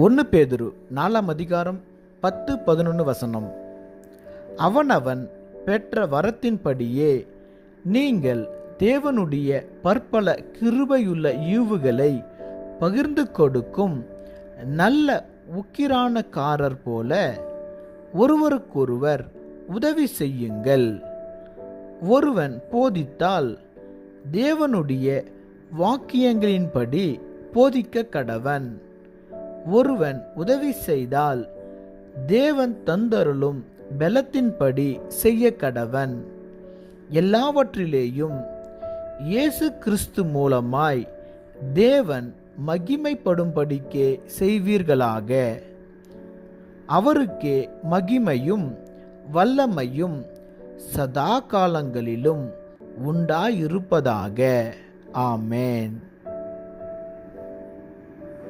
1 பேதுரு 4:10-11 அவனவன் பெற்ற வரத்தின்படியே நீங்கள் தேவனுடைய பற்பல கிருபையுள்ள ஈவுகளை பகிர்ந்து கொடுக்கும் நல்ல உக்கிரானக்காரர் போல ஒருவருக்கொருவர் உதவி செய்யுங்கள். ஒருவன் போதித்தால் தேவனுடைய வாக்கியங்களின்படி போதிக்க கடவன். ஒருவன் உதவி செய்தால் தேவன் தந்தருளும் பலத்தின்படி செய்ய கடவன். எல்லாவற்றிலேயும் இயேசு கிறிஸ்து மூலமாய் தேவன் மகிமைப்படும்படிக்கே செய்வீர்களாக. அவருக்கே மகிமையும் வல்லமையும் சதா காலங்களிலும் உண்டாயிருப்பதாக. ஆமென்.